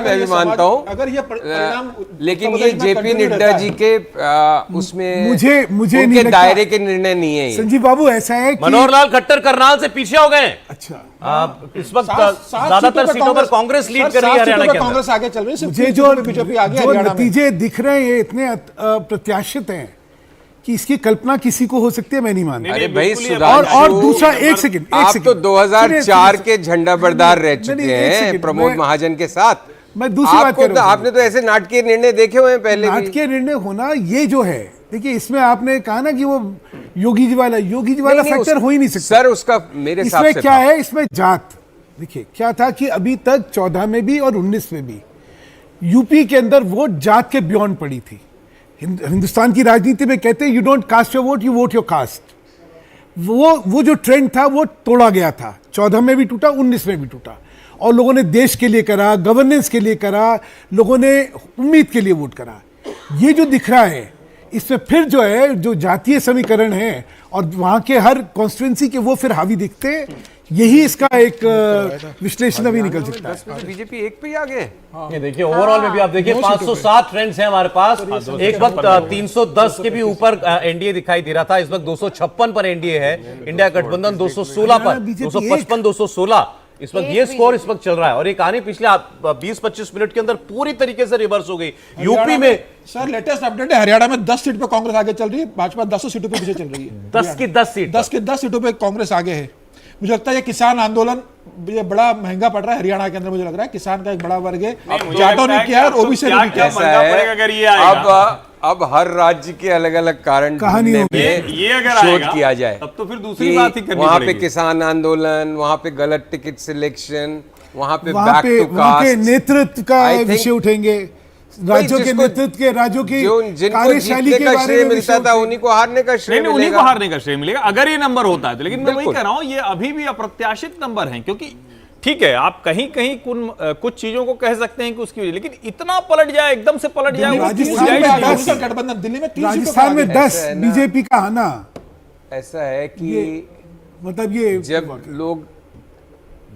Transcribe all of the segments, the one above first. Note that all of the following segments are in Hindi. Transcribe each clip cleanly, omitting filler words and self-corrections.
मैं भी मानता हूँ, अगर ये परिणाम, लेकिन ये जेपी नड्डा जी के उसमें मुझे उनके दायरे के निर्णय नहीं है। संजीव बाबू ऐसा है कि मनोहर लाल खट्टर करनाल से पीछे हो गए। अच्छा, इस वक्त ज्यादातर सीटों पर कांग्रेस लीड कर रही है हरियाणा के अंदर। कांग्रेस आगे चल रही है। मुझे जो नतीजे दिख रहे हैं ये इतने अप्रत्याशित हैं कि इसकी कल्पना किसी को हो सकती है, मैं नहीं मानता। अरे भाई और दूसरा एक सेकंड, आप तो 2004 के झंडा बरदार रह चुके हैं प्रमोद महाजन के साथ। मैं दूसरी बात कर रहा हूं, आपने तो ऐसे नाटकीय निर्णय देखे हुए हैं पहले। नाटकीय निर्णय होना ये जो है, देखिए इसमें आपने कहा ना कि वो योगी जी वाला फैक्टर हो ही नहीं सकता सर। उसका मेरे हिसाब से से क्या है, इसमें जात, देखिए क्या था कि अभी तक 14 में भी और 19 में भी यूपी के अंदर वोट जात के बियॉन्ड पड़ी थी। हिंदुस्तान की राजनीति में कहते हैं you don't cast your vote, you vote your caste. वो जो ट्रेंड था वो तोड़ा गया था, 14 में भी टूटा, 19 में भी टूटा। और लोगों ने देश के लिए करा, गवर्नेंस के लिए करा, लोगों ने उम्मीद के लिए वोट करा। ये जो दिख रहा है इसमें फिर जो है, जो जातीय समीकरण है और वहां के हर कॉन्स्टिट्यूंसी के वो फिर हावी दिखते हैं, यही इसका एक विश्लेषण अभी निकल सकता है। बीजेपी एक पे ही आ गए। ये देखिए ओवरऑल में भी आप देखिए 507 ट्रेंड्स हैं हमारे पास। एक वक्त 310 के भी ऊपर एनडीए दिखाई दे रहा था, इस वक्त 256 पर एनडीए है। इंडिया गठबंधन 216 पर, 255 216 इस वक्त ये स्कोर इस वक्त चल रहा है। और ये कहानी पिछले 20-25 मिनट के अंदर पूरी तरीके से रिवर्स हो गई। यूपी में सर लेटेस्ट अपडेट है, हरियाणा में 10 सीट पे कांग्रेस आगे चल रही है, भाजपा 10 सीटों पे पीछे चल रही है। 10 की 10 सीट, 10 की 10 सीटों पे कांग्रेस आगे है। मुझे लगता है ये किसान आंदोलन ये बड़ा महंगा पड़ रहा है हरियाणा के अंदर। मुझे लग रहा है किसान का एक बड़ा वर्ग है, जाटों ने किया और ओबीसी ने किया। अगर ये अब हर राज्य के अलग अलग कारण ये अगर शोध किया जाए तब तो फिर दूसरी बात ही करनी वहाँ पे पड़ेगी। किसान आंदोलन, वहाँ पे गलत टिकट सिलेक्शन, वहाँ पे बैक टू कास्ट, नेतृत्व का विषय उठेंगे, राज्यों के नेतृत्व के, राज्यों की कार्यशैली के बारे में मिलता था, उन्हीं को हारने का श्रेय मिलेगा। उन्हीं को हारने का श्रेय मिलेगा अगर ये नंबर होता है तो। लेकिन मैं वही कह रहा हूं, ये अभी भी अप्रत्याशित नंबर हैं, क्योंकि ठीक है आप कहीं कहीं कुछ चीजों को कह सकते हैं कि उसकी वजह, लेकिन इतना पलट जाए, एकदम से पलट जाए। गठबंधन दिल्ली में राजस्थान में 10 बीजेपी का आना ऐसा है कि मतलब ये जब लोग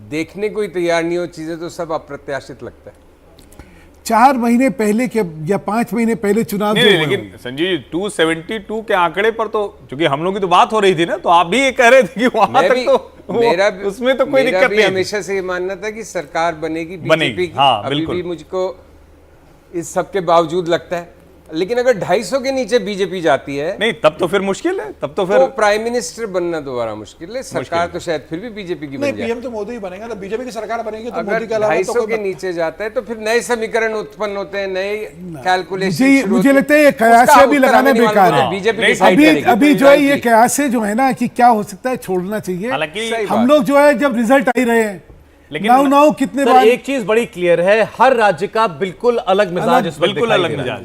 देखने को ही तैयार नहीं हो चीजें तो सब अप्रत्याशित लगता है। 4 महीने पहले के या 5 महीने पहले चुनाव नहीं, लेकिन संजीव 272 के आंकड़े पर तो क्योंकि हम लोग की तो बात हो रही थी ना, तो आप भी ये कह रहे थे कि वहां तक तो मेरा उसमें तो कोई दिक्कत नहीं। हमेशा से ये मानना था कि सरकार बनेगी बीजेपी की। हाँ, अभी भी मुझको इस सब के बावजूद लगता है, लेकिन अगर 250 के नीचे बीजेपी जाती है नहीं तब तो फिर मुश्किल है, तब तो फिर प्राइम मिनिस्टर बनना दोबारा मुश्किल है। सरकार तो शायद फिर भी बीजेपी की बन जाए। पीएम तो मोदी ही बनेगा, तो बीजेपी की सरकार बनेगी तो अगर मोदी के अलावा 250 के नीचे जाता है तो फिर नए समीकरण उत्पन्न होते हैं, नए कैलकुलेशन। मुझे लगता है ये कयास भी लगाना बेकार है। बीजेपी अभी जो है ये कयास जो है ना कि क्या हो सकता है, छोड़ना चाहिए। हालांकि हम लोग जो है जब रिजल्ट आ रहे हैं, लेकिन नाउ कितने बार एक चीज बड़ी क्लियर है, हर राज्य का बिल्कुल अलग मिजाज इस वक्त बिल्कुल दिखाई अलग दे रहा है।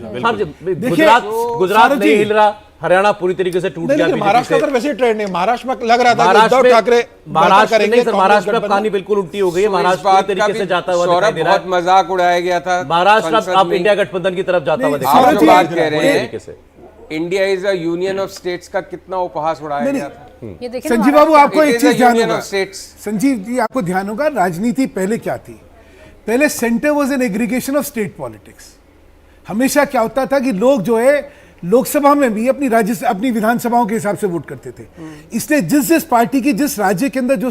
मिजाज। गुजरात नहीं हिल रहा, हरियाणा पूरी तरीके से टूट गया। महाराष्ट्र का वैसे ट्रेंड नहीं, महाराष्ट्र में लग रहा था महाराष्ट्र उद्धव ठाकरे महाराष्ट्र में कहानी बिल्कुल उल्टी हो गई है। महाराष्ट्र पूरी तरीके से जाता हुआ दिखाई दे रहा है। बहुत मजाक उड़ाया गया था महाराष्ट्र अब इंडिया गठबंधन की तरफ जाता हुआ दिखाई आप दे जो रहा है। बात कह रहे हैं India is a union of states का कितना उपहास उड़ाया गया था। संजीव बाबू आपको एक चीज ध्यान होगा, स्टेट्स संजीव जी आपको ध्यान होगा, राजनीति पहले क्या थी? पहले centre was an aggregation of state politics. हमेशा क्या होता था कि लोग जो है लोकसभा में भी अपनी विधानसभाओं के हिसाब से वोट करते थे। इसलिए जिस पार्टी की जिस राज्य के अंदर जो